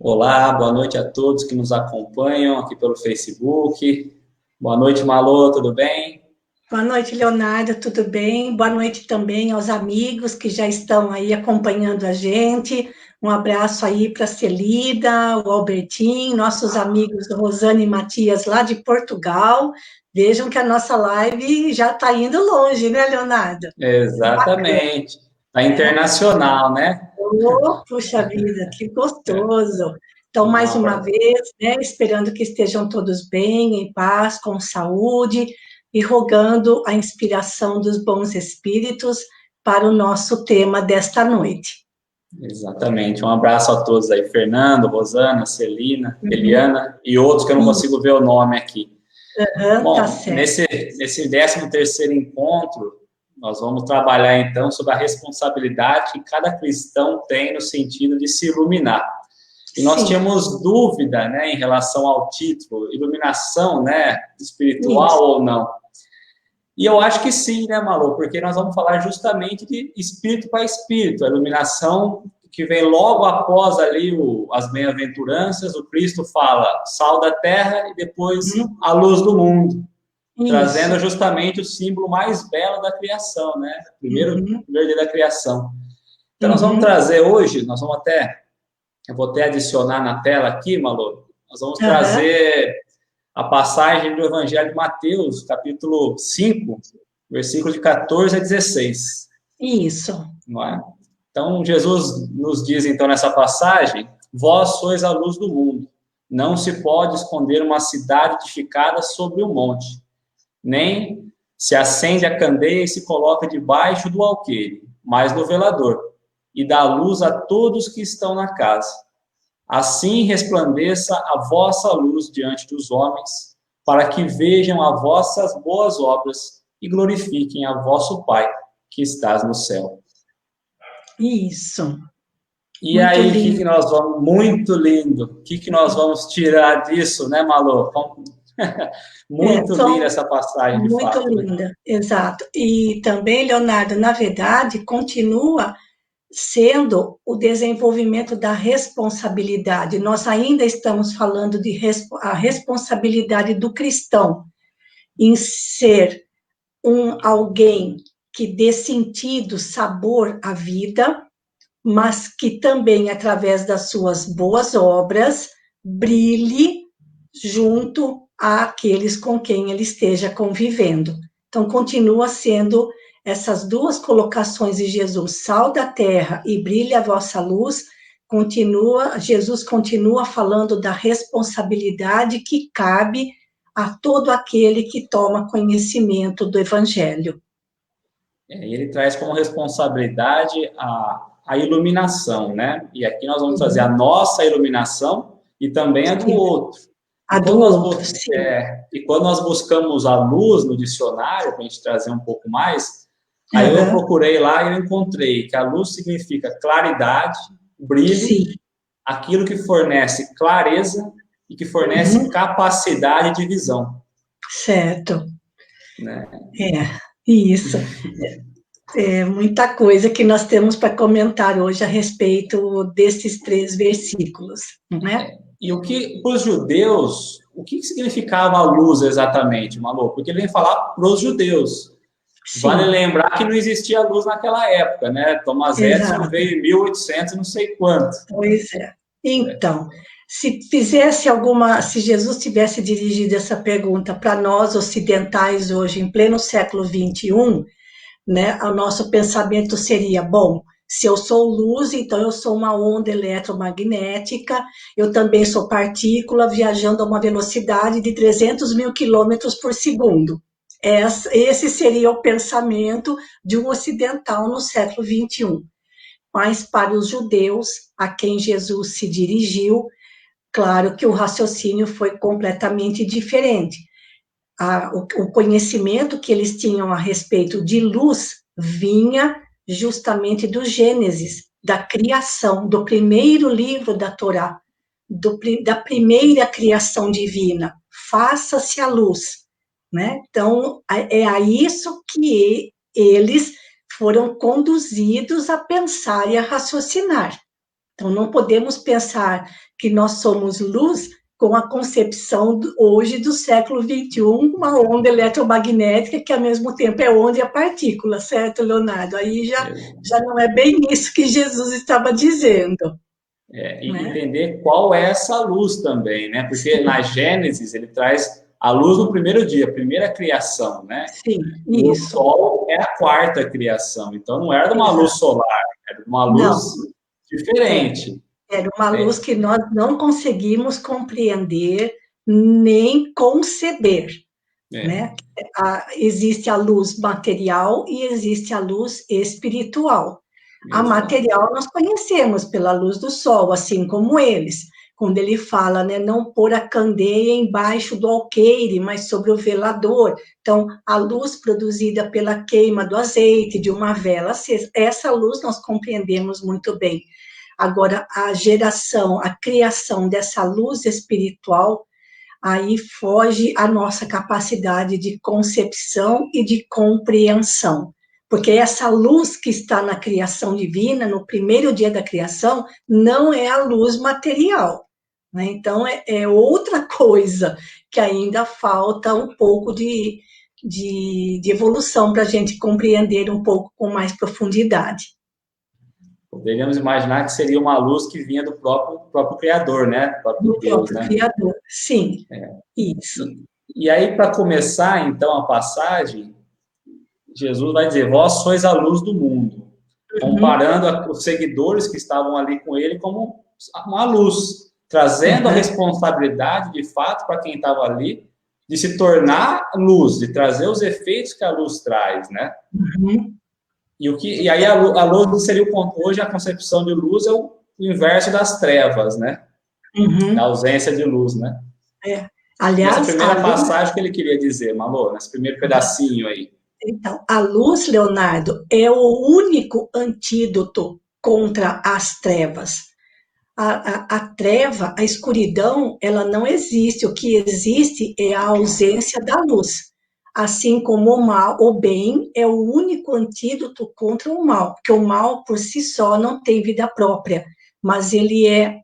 Olá, boa noite a todos que nos acompanham aqui pelo Facebook. Boa noite, Malô, tudo bem? Boa noite, Leonardo, tudo bem? Boa noite também aos amigos que já estão aí acompanhando a gente. Um abraço aí para a Celida, o Albertinho, nossos amigos Rosane e Matias lá de Portugal. Vejam que a nossa live já está indo longe, né, Leonardo? Que bacana, Exatamente. Tá né? internacional, né? Oh, puxa vida, que gostoso. Então, Um mais uma abra- vez, né, esperando que estejam todos bem, em paz, com saúde, e rogando a inspiração dos bons espíritos para o nosso tema desta noite. Exatamente. Um abraço a todos aí, Fernando, Rosana, Celina, Uhum. Eliana e outros que eu não Isso, consigo ver o nome aqui. tá Bom, certo. nesse 13º encontro, nós vamos trabalhar então sobre a responsabilidade que cada cristão tem no sentido de se iluminar. E nós Sim, tínhamos dúvida, né, em relação ao título, iluminação, né, espiritual isso, ou não. E eu acho que sim, né, Malu, porque nós vamos falar justamente de espírito para espírito, a iluminação que vem logo após ali as bem-aventuranças, o Cristo fala sal da terra e depois uhum, a luz do mundo, trazendo isso, justamente o símbolo mais belo da criação, né, uhum, primeiro dia da criação. Então nós vamos uhum, trazer hoje, eu vou até adicionar na tela aqui, Malu, nós vamos aham, trazer a passagem do Evangelho de Mateus, capítulo 5, versículo de 14 a 16. isso, Não é? Então, Jesus nos diz, então, nessa passagem, vós sois a luz do mundo. Não se pode esconder uma cidade edificada sobre um monte, nem se acende a candeia e se coloca debaixo do alqueire, mas no velador, e dá luz a todos que estão na casa. Assim resplandeça a vossa luz diante dos homens, para que vejam as vossas boas obras e glorifiquem a vosso Pai que estás no céu. isso. E Muito aí, o que, lindo. que nós vamos. Muito lindo. O que, que nós vamos tirar disso, né, Malu? Muito linda São essa passagem, de muito fato, né? linda, exato. E também, Leonardo, na verdade, continua sendo o desenvolvimento da responsabilidade. Nós ainda estamos falando de a responsabilidade do cristão em ser alguém que dê sentido, sabor à vida, mas que também, através das suas boas obras, brilhe junto àqueles com quem ele esteja convivendo. Então, continua sendo essas duas colocações de Jesus, sal da terra e brilha a vossa luz, Jesus continua falando da responsabilidade que cabe a todo aquele que toma conhecimento do Evangelho. Ele traz como responsabilidade a iluminação, né? E aqui nós vamos trazer a Uhum. nossa iluminação e também a do Sim, outro. a do outro, sim. E quando nós buscamos a luz no dicionário, para a gente trazer um pouco mais, aí eu Uhum. procurei lá e eu encontrei que a luz significa claridade, brilho, Sim. aquilo que fornece clareza e que fornece Uhum. capacidade de visão, Certo. né? É, isso. É muita coisa que nós temos para comentar hoje a respeito desses três versículos, não é? E o que, para os judeus, o que significava a luz exatamente, Malu? Porque ele vem falar para os judeus. Vale Sim, lembrar que não existia luz naquela época, né? Thomas Edison exato. veio em 1800 não sei quanto. Pois é. Então, se Jesus tivesse dirigido essa pergunta para nós ocidentais hoje, em pleno século XXI, né, o nosso pensamento seria, bom, se eu sou luz, então eu sou uma onda eletromagnética, eu também sou partícula viajando a uma velocidade de 300 mil quilômetros por segundo. Esse seria o pensamento de um ocidental no século XXI. Mas para os judeus, a quem Jesus se dirigiu, claro que o raciocínio foi completamente diferente. O conhecimento que eles tinham a respeito de luz vinha justamente do Gênesis, da criação, do primeiro livro da Torá, da primeira criação divina. Faça-se a luz, né? Então, é a isso que eles foram conduzidos a pensar e a raciocinar. Então, não podemos pensar que nós somos luz com a concepção hoje do século XXI, uma onda eletromagnética que, ao mesmo tempo, é onda e a partícula, certo, Leonardo? Aí já não é bem isso que Jesus estava dizendo. E entender qual é essa luz também, né? Porque Sim. na Gênesis ele traz a luz no primeiro dia, a primeira criação, né? Sim, e isso. O Sol é a quarta criação, então não era de uma luz solar, era de uma luz diferente. Era uma luz que nós não conseguimos compreender nem conceber, né? Existe a luz material e existe a luz espiritual. A material nós conhecemos pela luz do sol, assim como eles. Quando ele fala, né, não pôr a candeia embaixo do alqueire, mas sobre o velador. Então, a luz produzida pela queima do azeite, de uma vela acesa, essa luz nós compreendemos muito bem. Agora, a geração, a criação dessa luz espiritual, aí foge a nossa capacidade de concepção e de compreensão. Porque essa luz que está na criação divina, no primeiro dia da criação, não é a luz material. Né? Então, é outra coisa que ainda falta um pouco de evolução para a gente compreender um pouco com mais profundidade. Poderíamos imaginar que seria uma luz que vinha do próprio Criador, né? Do próprio Criador, sim. Isso. E aí, para começar, então, a passagem, Jesus vai dizer, vós sois a luz do mundo, comparando os seguidores que estavam ali com ele como uma luz, trazendo a responsabilidade, de fato, para quem estava ali, de se tornar luz, de trazer os efeitos que a luz traz, né? E aí a luz seria, hoje a concepção de luz é o inverso das trevas, né? Da ausência de luz, né? Aliás, essa primeira passagem que ele queria dizer, Malô, nesse primeiro pedacinho aí. Então, a luz, Leonardo, é o único antídoto contra as trevas. A treva, a escuridão, ela não existe. O que existe é a ausência da luz. Assim como o mal, o bem é o único antídoto contra o mal, porque o mal por si só não tem vida própria, mas ele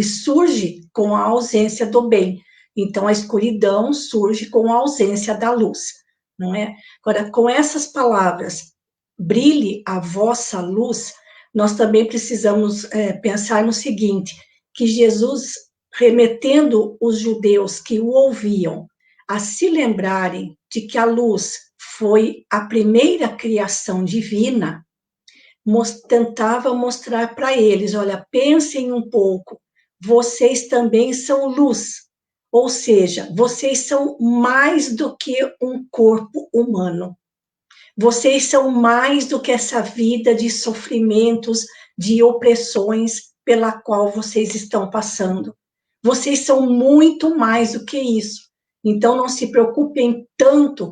surge com a ausência do bem. Então a escuridão surge com a ausência da luz, não é? Agora, com essas palavras, brilhe a vossa luz, nós também precisamos pensar no seguinte, que Jesus, remetendo os judeus que o ouviam a se lembrarem de que a luz foi a primeira criação divina, tentava mostrar para eles, olha, pensem um pouco, vocês também são luz, ou seja, vocês são mais do que um corpo humano, vocês são mais do que essa vida de sofrimentos, de opressões pela qual vocês estão passando, vocês são muito mais do que isso. Então, não se preocupem tanto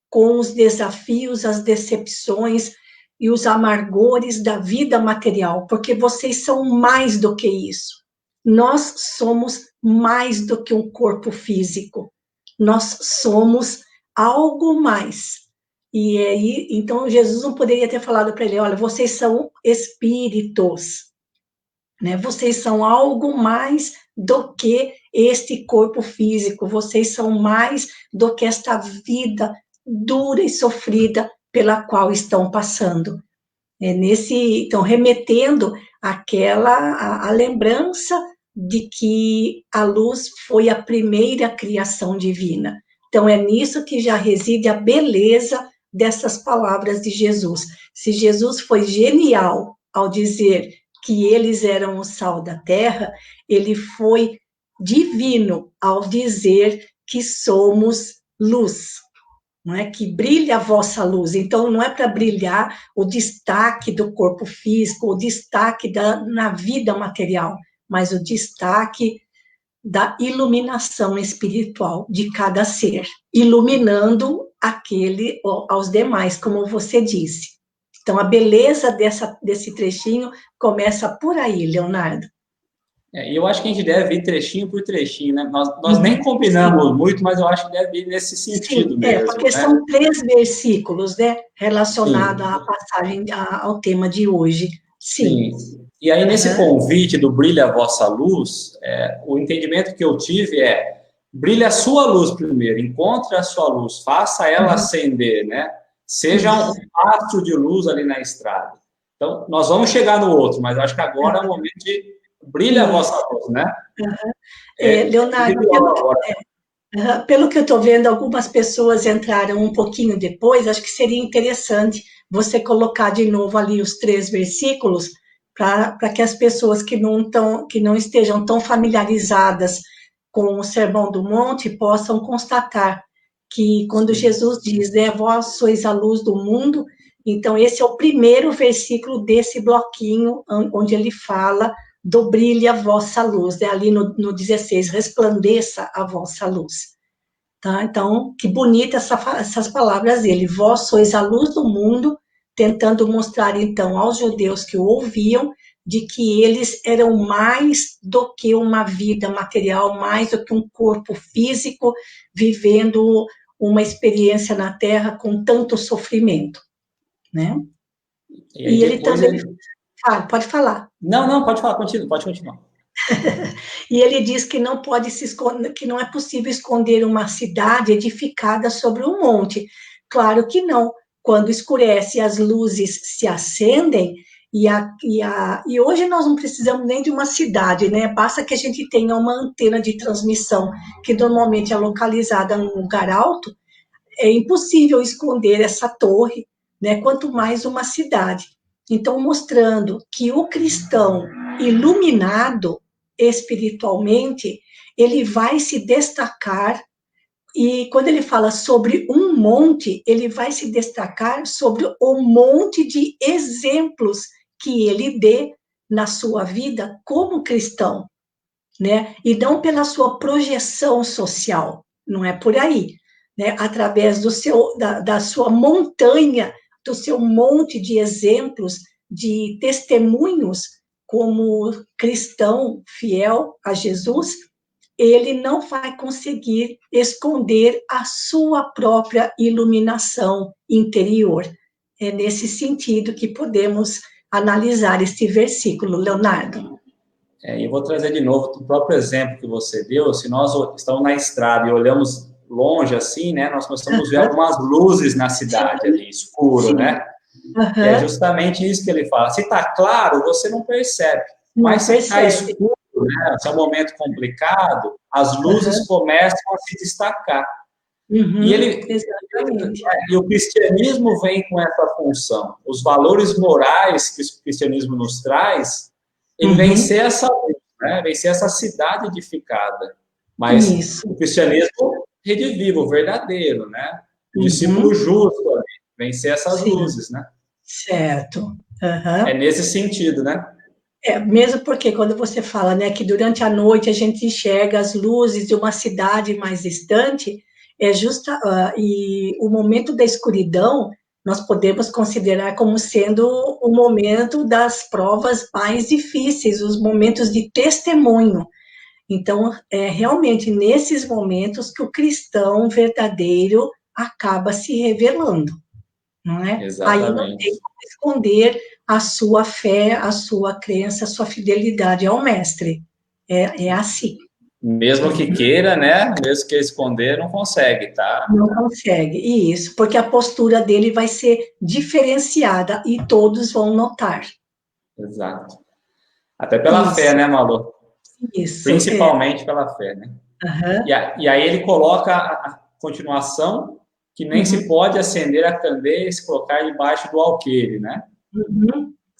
com os desafios, as decepções e os amargores da vida material, porque vocês são mais do que isso. Nós somos mais do que um corpo físico. Nós somos algo mais. E aí, então, Jesus não poderia ter falado para ele, olha, vocês são espíritos, né? Vocês são algo mais do que este corpo físico, vocês são mais do que esta vida dura e sofrida pela qual estão passando. Então, remetendo a lembrança de que a luz foi a primeira criação divina. Então, é nisso que já reside a beleza dessas palavras de Jesus. Se Jesus foi genial ao dizer que eles eram o sal da terra, ele foi divino ao dizer que somos luz, não é? Que brilha a vossa luz. Então, não é para brilhar o destaque do corpo físico, o destaque na vida material, mas o destaque da iluminação espiritual de cada ser, iluminando aos demais, como você disse. Então, a beleza desse trechinho começa por aí, Leonardo. E eu acho que a gente deve ir trechinho por trechinho, né? Nós nem combinamos muito, mas eu acho que deve ir nesse sentido mesmo. Porque né? São 3 versículos, né? Relacionados à passagem, ao tema de hoje. Sim. E aí, nesse convite do brilha a vossa luz, o entendimento que eu tive brilhe a sua luz primeiro, encontre a sua luz, faça ela acender, né? Seja um rastro de luz ali na estrada. Então, nós vamos chegar no outro, mas acho que agora é o momento de brilha a vossa luz, né? Leonardo, pelo que eu estou vendo, algumas pessoas entraram um pouquinho depois, acho que seria interessante você colocar de novo ali os 3 versículos, para que as pessoas que não estejam tão familiarizadas com o Sermão do Monte possam constatar que quando Jesus diz, né, vós sois a luz do mundo, então esse é o primeiro versículo desse bloquinho, onde ele fala do brilhe a vossa luz, né? Ali no 16, resplandeça a vossa luz. Tá? Então, que bonita essas palavras dele, vós sois a luz do mundo, tentando mostrar, então, aos judeus que o ouviam, de que eles eram mais do que uma vida material, mais do que um corpo físico, vivendo uma experiência na Terra com tanto sofrimento, né? E ele também... pode falar. Não, pode falar, pode continuar. E ele diz que não pode se esconder, que não é possível esconder uma cidade edificada sobre um monte. Claro que não. Quando escurece e as luzes se acendem, e hoje nós não precisamos nem de uma cidade, né? Basta que a gente tenha uma antena de transmissão, que normalmente é localizada num lugar alto, é impossível esconder essa torre, né? Quanto mais uma cidade. Então, mostrando que o cristão iluminado espiritualmente, ele vai se destacar, e quando ele fala sobre um monte, ele vai se destacar sobre o monte de exemplos que ele dê na sua vida como cristão, né? E não pela sua projeção social, não é por aí, né? Através da sua montanha, do seu monte de exemplos, de testemunhos como cristão fiel a Jesus, ele não vai conseguir esconder a sua própria iluminação interior. É nesse sentido que podemos analisar este versículo, Leonardo. Eu vou trazer de novo o próprio exemplo que você deu. Se nós estamos na estrada e olhamos longe assim, né, nós começamos a ver algumas luzes na cidade ali, escuro, né? E é justamente isso que ele fala. Se está claro, você não percebe. Mas se está escuro, né, se é um momento complicado, as luzes começam a se destacar. E o cristianismo vem com essa função. Os valores morais que o cristianismo nos traz, ele vencer essa luz, né? Vencer essa cidade edificada. Mas o cristianismo redivivo, o verdadeiro, né? O discípulo justo ali, vencer essas luzes, né? Certo. É nesse sentido, né? Mesmo porque quando você fala, né, que durante a noite a gente enxerga as luzes de uma cidade mais distante, e o momento da escuridão nós podemos considerar como sendo o momento das provas mais difíceis, os momentos de testemunho. Então, é realmente nesses momentos que o cristão verdadeiro acaba se revelando, não é? Exatamente. Aí não tem como esconder a sua fé, a sua crença, a sua fidelidade ao mestre. É assim. Mesmo que queira, né? Mesmo que esconder, não consegue, tá? Não consegue, isso, porque a postura dele vai ser diferenciada e todos vão notar. Exato. Até pela fé, né, Malu? Isso. Principalmente pela fé, né? E aí ele coloca a continuação, que nem se pode acender a candeia e se colocar debaixo do alqueire, né?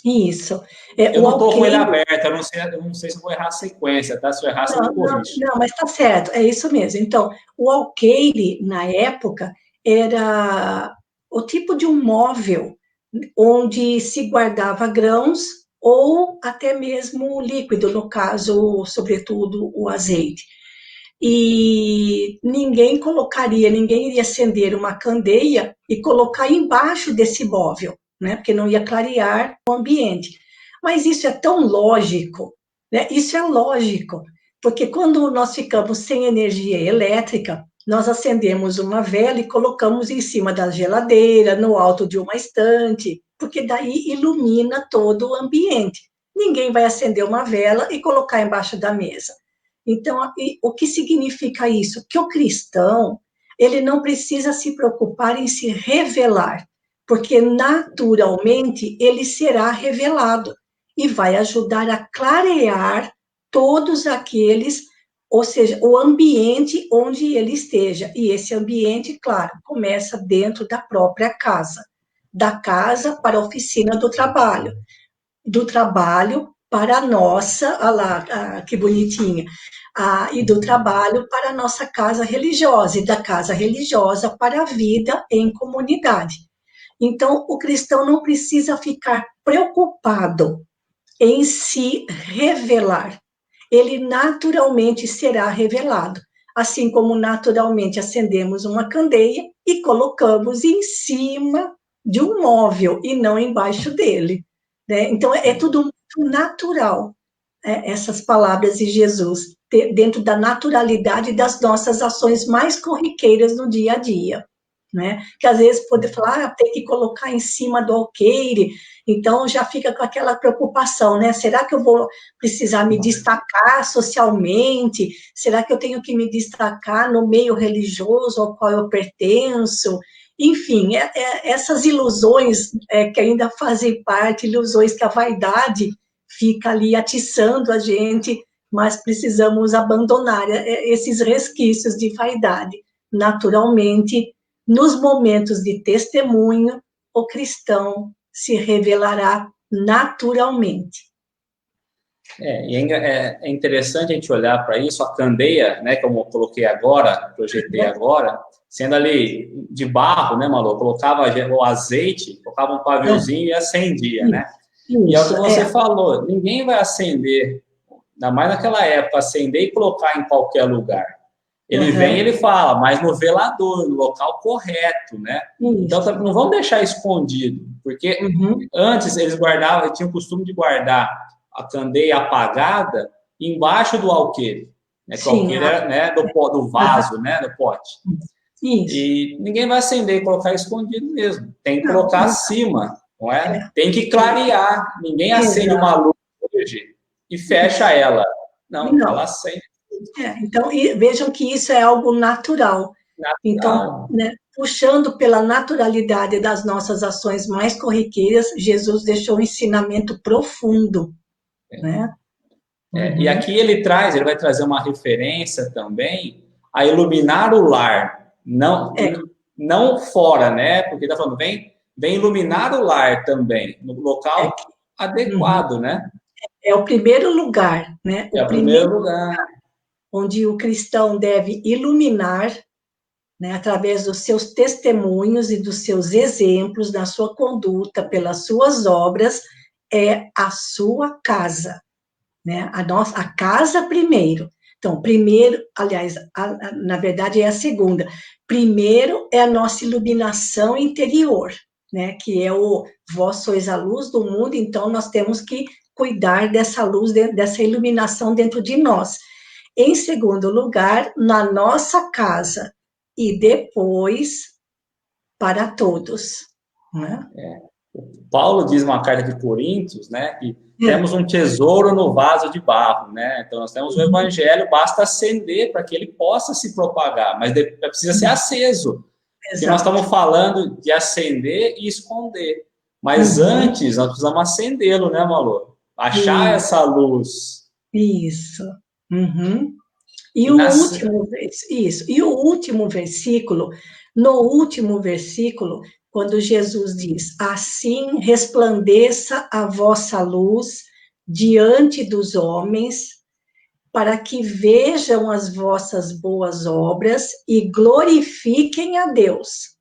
Isso. Eu não estou com ele aberto, eu não sei se eu vou errar a sequência, tá? Se eu errar, você me corrige. Não, mas está certo, é isso mesmo. Então, o alqueire, na época, era o tipo de um móvel onde se guardava grãos ou até mesmo líquido, no caso, sobretudo, o azeite. E ninguém iria acender uma candeia e colocar embaixo desse móvel, né? Porque não ia clarear o ambiente. Mas isso é tão lógico, né? Isso é lógico, porque quando nós ficamos sem energia elétrica, nós acendemos uma vela e colocamos em cima da geladeira, no alto de uma estante, porque daí ilumina todo o ambiente. ninguém vai acender uma vela e colocar embaixo da mesa. Então, o que significa isso? Que o cristão, ele não precisa se preocupar em se revelar, porque naturalmente ele será revelado e vai ajudar a clarear todos aqueles, ou seja, o ambiente onde ele esteja. E esse ambiente, claro, começa dentro da própria casa, da casa para a oficina do trabalho para a nossa, olha lá, que bonitinha, e do trabalho para a nossa casa religiosa, e da casa religiosa para a vida em comunidade. Então, o cristão não precisa ficar preocupado em se revelar. Ele naturalmente será revelado, assim como naturalmente acendemos uma candeia e colocamos em cima de um móvel e não embaixo dele. Né? Então, é tudo muito natural, essas palavras de Jesus, dentro da naturalidade das nossas ações mais corriqueiras no dia a dia. Né? Que às vezes pode falar, tem que colocar em cima do alqueire, então já fica com aquela preocupação, né? Será que eu vou precisar me destacar socialmente? Será que eu tenho que me destacar no meio religioso ao qual eu pertenço? Enfim, essas ilusões que ainda fazem parte, ilusões que a vaidade fica ali atiçando a gente, mas precisamos abandonar esses resquícios de vaidade. Naturalmente, nos momentos de testemunho, o cristão se revelará naturalmente. É interessante a gente olhar para isso, a candeia, né, como eu coloquei agora, projetei agora, sendo ali de barro, né, Malu? Colocava o azeite, colocava um paviozinho e acendia, né? E é o que você falou, ninguém vai acender, ainda mais naquela época, acender e colocar em qualquer lugar. Ele vem e ele fala, mas no velador, no local correto, né? Isso. Então, não vamos deixar escondido, porque antes eles guardavam, eles tinham o costume de guardar a candeia apagada embaixo do alqueire, né? Que o alqueire era, né, do vaso, né, do pote. Isso. E ninguém vai acender e colocar escondido mesmo. Tem que colocar acima, não é? Tem que clarear. Ninguém acende uma luz hoje e fecha ela. Não, ela acende. Então, vejam que isso é algo natural. Então, né, puxando pela naturalidade das nossas ações mais corriqueiras, Jesus deixou um ensinamento profundo. Né? E aqui ele vai trazer uma referência também a iluminar o lar, não fora, né? Porque está falando, vem iluminar o lar também, no local adequado, né? É o primeiro lugar, né? O primeiro lugar onde o cristão deve iluminar, né, através dos seus testemunhos e dos seus exemplos, da sua conduta, pelas suas obras, é a sua casa, né? A casa primeiro. Então, primeiro, aliás, na verdade é a segunda. Primeiro é a nossa iluminação interior, né? Que é vós sois a luz do mundo, então nós temos que cuidar dessa luz, dessa iluminação dentro de nós. Em segundo lugar, na nossa casa, e depois para todos. Né? Paulo diz uma carta de Coríntios, né, que temos um tesouro no vaso de barro, né? Então nós temos o evangelho, basta acender para que ele possa se propagar, mas precisa ser aceso. Porque nós estamos falando de acender e esconder, mas antes nós precisamos acendê-lo, né, Malu? Achar essa luz. Isso. E o último versículo, no último versículo, quando Jesus diz, assim resplandeça a vossa luz diante dos homens, para que vejam as vossas boas obras e glorifiquem a Deus.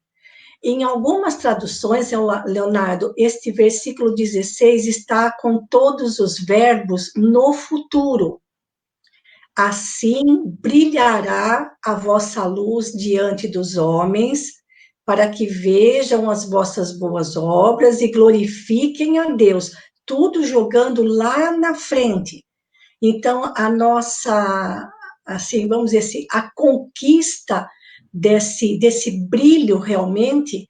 Em algumas traduções, Leonardo, este versículo 16 está com todos os verbos no futuro. Assim brilhará a vossa luz diante dos homens, para que vejam as vossas boas obras e glorifiquem a Deus, tudo jogando lá na frente. Então, a nossa, assim, vamos dizer assim, a conquista desse brilho realmente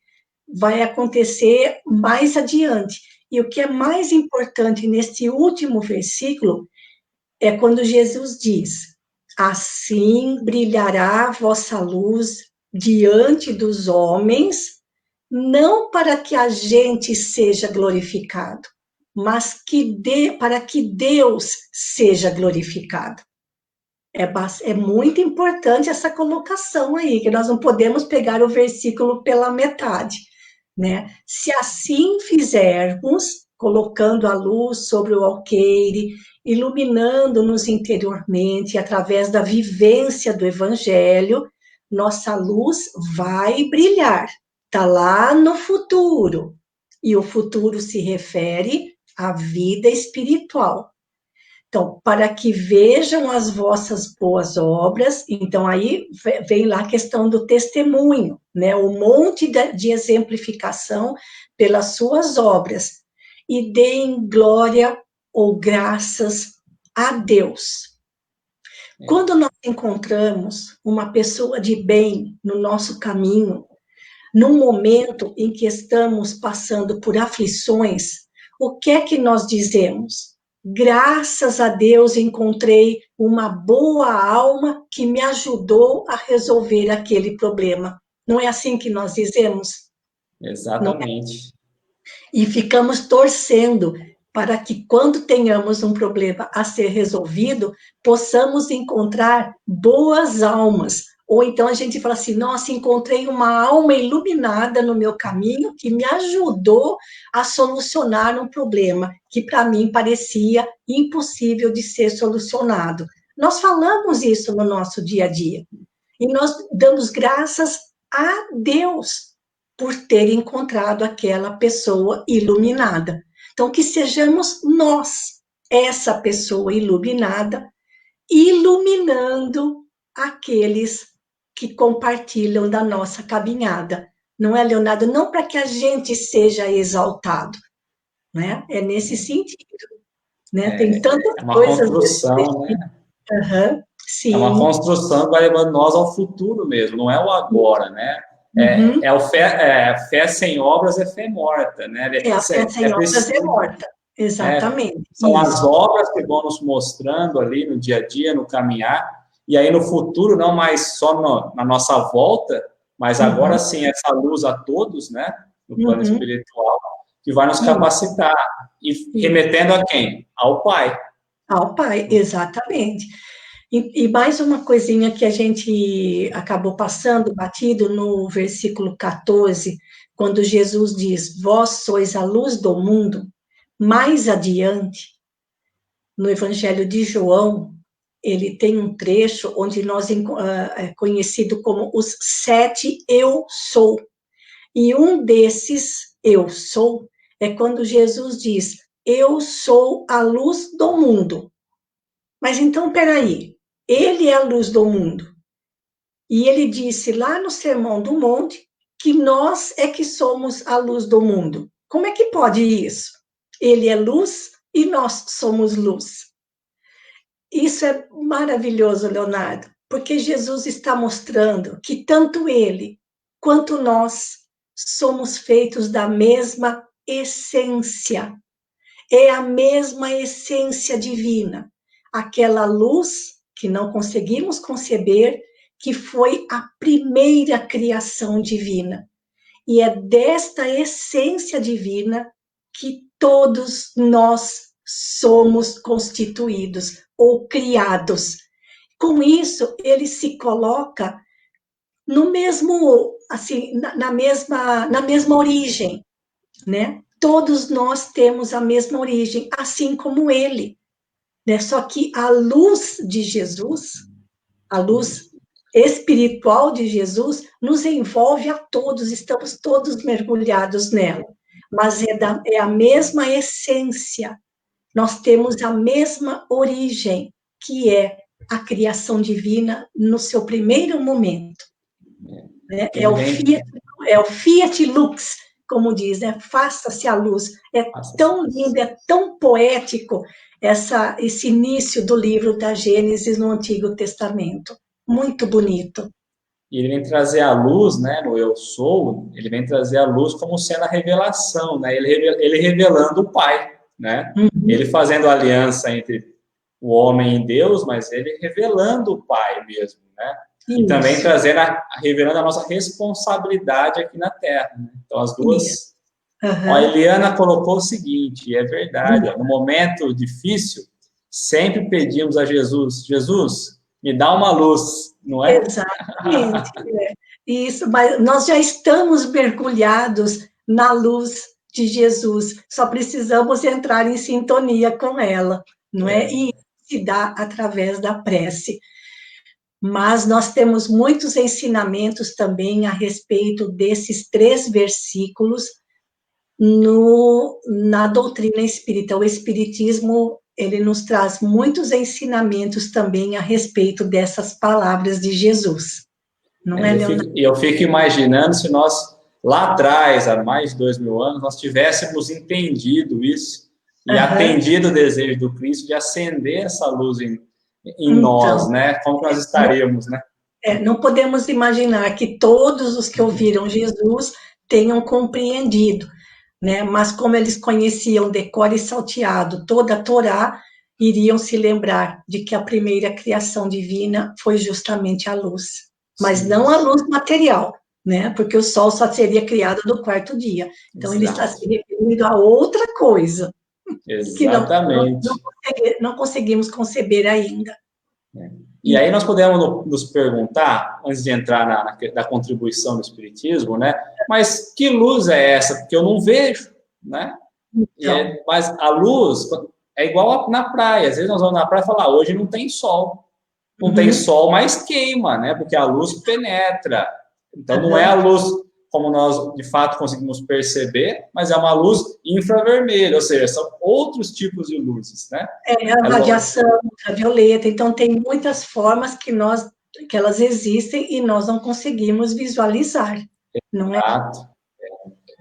vai acontecer mais adiante. E o que é mais importante nesse último versículo é quando Jesus diz: assim brilhará a vossa luz diante dos homens, não para que a gente seja glorificado, mas para que Deus seja glorificado. É muito importante essa colocação aí, que nós não podemos pegar o versículo pela metade, né? Se assim fizermos, colocando a luz sobre o alqueire, iluminando-nos interiormente através da vivência do Evangelho, nossa luz vai brilhar. Está lá no futuro. E o futuro se refere à vida espiritual. Então, para que vejam as vossas boas obras, então aí vem lá a questão do testemunho, né? O monte de exemplificação pelas suas obras, e deem glória ou graças a Deus. Quando nós encontramos uma pessoa de bem no nosso caminho, num momento em que estamos passando por aflições, o que é que nós dizemos? Graças a Deus encontrei uma boa alma que me ajudou a resolver aquele problema. Não é assim que nós dizemos? Exatamente. E ficamos torcendo para que, quando tenhamos um problema a ser resolvido, possamos encontrar boas almas. Ou então a gente fala assim: nossa, encontrei uma alma iluminada no meu caminho que me ajudou a solucionar um problema que para mim parecia impossível de ser solucionado. Nós falamos isso no nosso dia a dia. E nós damos graças a Deus por ter encontrado aquela pessoa iluminada. Então, que sejamos nós, essa pessoa iluminada, iluminando aqueles que compartilham da nossa caminhada. Não é, Leonardo? Não para que a gente seja exaltado, né? É nesse sentido, né? Tem tantas É uma coisas construção, né? Uhum, É uma sim. construção que vai levando nós ao futuro mesmo, não é o agora, né? Uhum. Fé sem obras é fé morta, né? A fé sem obras é Preciso, morta. Exatamente. são as Isso. obras que vão nos mostrando ali no dia a dia, no caminhar, e aí no futuro, não mais só na nossa volta, mas agora Uhum. sim, essa luz a todos, né? No plano Uhum. espiritual, que vai nos Isso. capacitar. E remetendo a quem? Ao Pai. Ao Pai, exatamente. E mais uma coisinha que a gente acabou passando, batido no versículo 14, quando Jesus diz: Vós sois a luz do mundo. Mais adiante, no Evangelho de João, ele tem um trecho onde é conhecido como os 7 eu sou. E um desses eu sou é quando Jesus diz: Eu sou a luz do mundo. Mas então, peraí, ele é a luz do mundo. E ele disse lá no Sermão do Monte que nós é que somos a luz do mundo. Como é que pode isso? Ele é luz e nós somos luz. Isso é maravilhoso, Leonardo, porque Jesus está mostrando que tanto ele quanto nós somos feitos da mesma essência. É a mesma essência divina, aquela luz que não conseguimos conceber, que foi a primeira criação divina. E é desta essência divina que todos nós somos constituídos ou criados. Com isso, ele se coloca no mesmo, assim, na mesma origem, né? Todos nós temos a mesma origem, assim como ele, né? Só que a luz de Jesus, a luz espiritual de Jesus, nos envolve a todos, estamos todos mergulhados nela. Mas é a mesma essência, nós temos a mesma origem, que é a criação divina no seu primeiro momento. Né? É o Fiat Lux, como diz, né? Faça-se a luz. É tão lindo, é tão poético esse início do livro da Gênesis no Antigo Testamento. Muito bonito. e ele vem trazer a luz, né, no eu sou, ele vem trazer a luz como sendo a revelação, né, ele revelando o Pai, né, ele fazendo aliança entre o homem e Deus, mas ele revelando o Pai mesmo, né, e também trazendo, revelando a nossa responsabilidade aqui na Terra, né? Então as duas... Ó, a Eliana colocou o seguinte, é verdade, ó, no momento difícil, sempre pedimos a Jesus, Jesus, me dá uma luz, não é? Exatamente. Isso, mas nós já estamos mergulhados na luz de Jesus, só precisamos entrar em sintonia com ela, não é? E se dá através da prece. Mas nós temos muitos ensinamentos também a respeito desses 3 versículos na doutrina espírita. O espiritismo, ele nos traz muitos ensinamentos também a respeito dessas palavras de Jesus. Não é, Leonardo? Eu fico imaginando se nós, lá atrás, há mais de 2000 anos, nós tivéssemos entendido isso e atendido o desejo do Cristo de acender essa luz em nós, né? Como nós estaríamos, né? Não podemos imaginar que todos os que ouviram Jesus tenham compreendido, né? Mas como eles conheciam de cor e salteado toda a Torá, iriam se lembrar de que a primeira criação divina foi justamente a luz, mas não a luz material, né? Porque o sol só seria criado no 4º dia. Então, ele está se referindo a outra coisa. Exatamente. Que não conseguimos conceber ainda. E aí nós podemos nos perguntar, antes de entrar na contribuição do Espiritismo, né? Mas que luz é essa? Porque eu não vejo, né? Então, mas a luz é igual na praia. Às vezes nós vamos na praia e falamos, hoje não tem sol. Não tem sol, mas queima, né? Porque a luz penetra. Então não é a luz como nós de fato conseguimos perceber, mas é uma luz infravermelha, ou seja, são outros tipos de luzes, né? A radiação ultravioleta, então tem muitas formas que elas existem e nós não conseguimos visualizar, não é? Exato.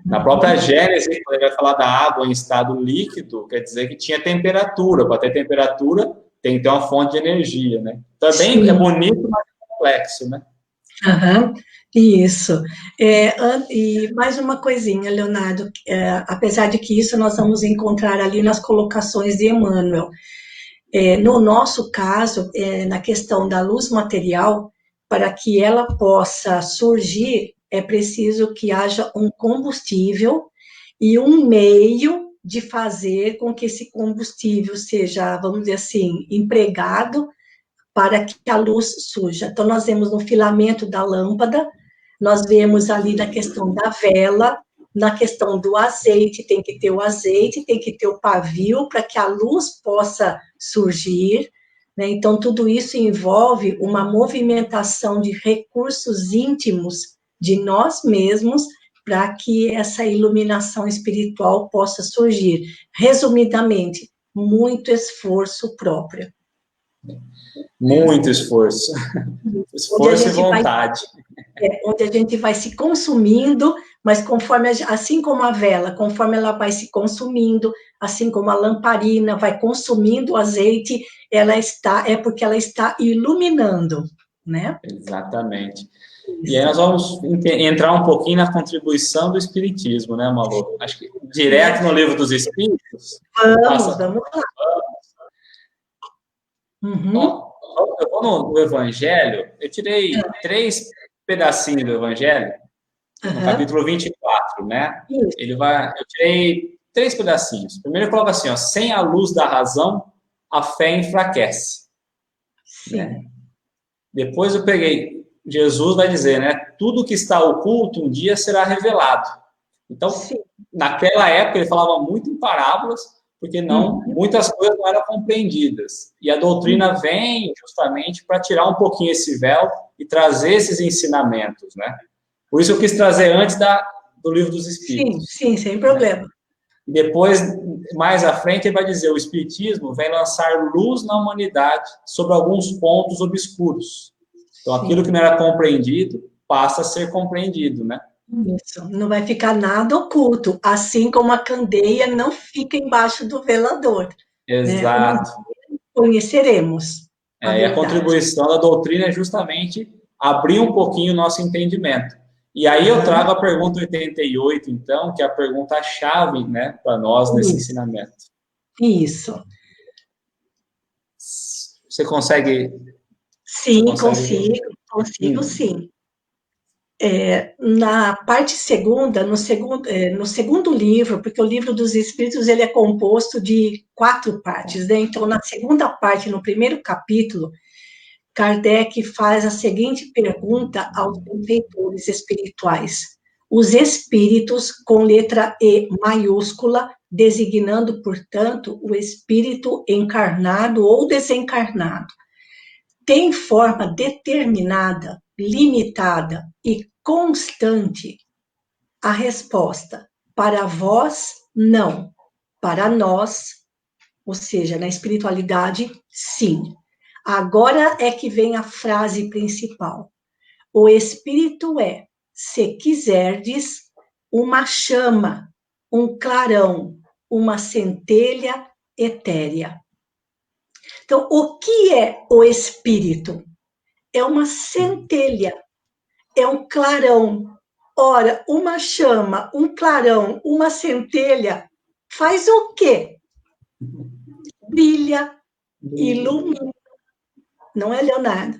Na própria Gênesis, quando ele vai falar da água em estado líquido, quer dizer que tinha temperatura. Para ter temperatura, tem que ter uma fonte de energia, né? Também é bonito, mas é complexo, né? Isso. E mais uma coisinha, Leonardo, apesar de que isso nós vamos encontrar ali nas colocações de Emmanuel. No nosso caso, na questão da luz material, para que ela possa surgir, é preciso que haja um combustível e um meio de fazer com que esse combustível seja, vamos dizer assim, empregado para que a luz surja. Então, nós vemos no filamento da lâmpada, nós vemos ali na questão da vela, na questão do azeite, tem que ter o azeite, tem que ter o pavio para que a luz possa surgir, né? Então, tudo isso envolve uma movimentação de recursos íntimos de nós mesmos para que essa iluminação espiritual possa surgir. Resumidamente, muito esforço próprio. Muito esforço. Esforço e vontade. Onde a gente vai se consumindo, mas assim como a vela, conforme ela vai se consumindo, assim como a lamparina vai consumindo o azeite, é porque ela está iluminando, né? Exatamente. E aí nós vamos entrar um pouquinho na contribuição do Espiritismo, né, Malu? Acho que direto no Livro dos Espíritos. Vamos lá. Eu vou no Evangelho, eu tirei 3 pedacinhos do Evangelho, no capítulo 24, né? Eu tirei 3 pedacinhos. Primeiro ele coloca assim, ó, sem a luz da razão, a fé enfraquece. Né? Depois eu peguei, Jesus vai dizer, né? Tudo que está oculto um dia será revelado. Então, naquela época ele falava muito em parábolas, porque muitas coisas não eram compreendidas. E a doutrina vem justamente para tirar um pouquinho esse véu e trazer esses ensinamentos, né? Por isso eu quis trazer antes do Livro dos Espíritos. Sim, sem problema. E depois, mais à frente, ele vai dizer, o Espiritismo vem lançar luz na humanidade sobre alguns pontos obscuros. Então, aquilo que não era compreendido, passa a ser compreendido, né? Isso, não vai ficar nada oculto, assim como a candeia não fica embaixo do velador. Exato. Né? Conheceremos. E a contribuição da doutrina é justamente abrir um pouquinho o nosso entendimento. E aí eu trago a pergunta 88, então, que é a pergunta-chave, né, para nós nesse ensinamento. Isso. Você consegue... Sim, você consegue... consigo sim. Na parte segunda, no segundo livro, porque o livro dos Espíritos ele é composto de 4 partes, né? Então, na segunda parte, no primeiro capítulo, Kardec faz a seguinte pergunta aos benfeitores espirituais. Os espíritos, com letra E maiúscula, designando, portanto, o espírito encarnado ou desencarnado, tem forma determinada, limitada e constante? A resposta: para vós, não. Para nós, ou seja, na espiritualidade, sim. Agora é que vem a frase principal. O espírito é, se quiserdes, uma chama, um clarão, uma centelha etérea. Então, o que é o espírito? É uma centelha, é um clarão. Ora, uma chama, um clarão, uma centelha, faz o quê? Brilha, ilumina, não é, Leonardo?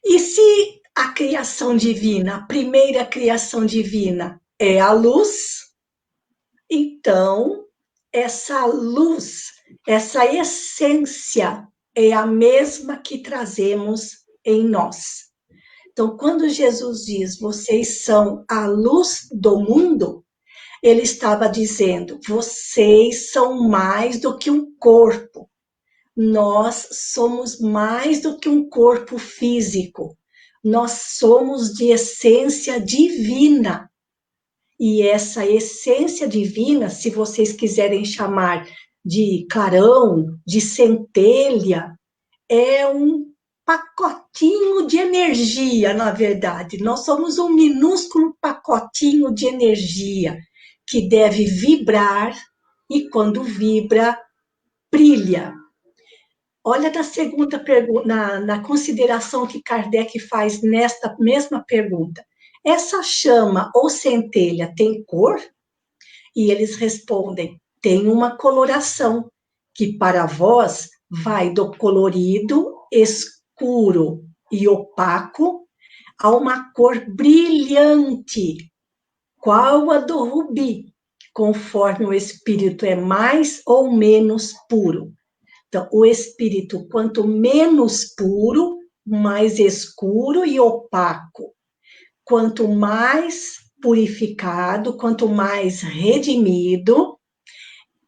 E se a criação divina, a primeira criação divina, é a luz, então essa luz, essa essência é a mesma que trazemos em nós. Então, quando Jesus diz, vocês são a luz do mundo, ele estava dizendo, vocês são mais do que um corpo. Nós somos mais do que um corpo físico. Nós somos de essência divina. E essa essência divina, se vocês quiserem chamar de clarão, de centelha, é um pacotinho de energia, na verdade. Nós somos um minúsculo pacotinho de energia que deve vibrar e, quando vibra, brilha. Olha na segunda pergunta, na consideração que Kardec faz nesta mesma pergunta. Essa chama ou centelha tem cor? E eles respondem, tem uma coloração, que para vós vai do colorido, escuro e opaco a uma cor brilhante, qual a do rubi, conforme o espírito é mais ou menos puro. Então, o espírito, quanto menos puro, mais escuro e opaco. Quanto mais purificado, quanto mais redimido,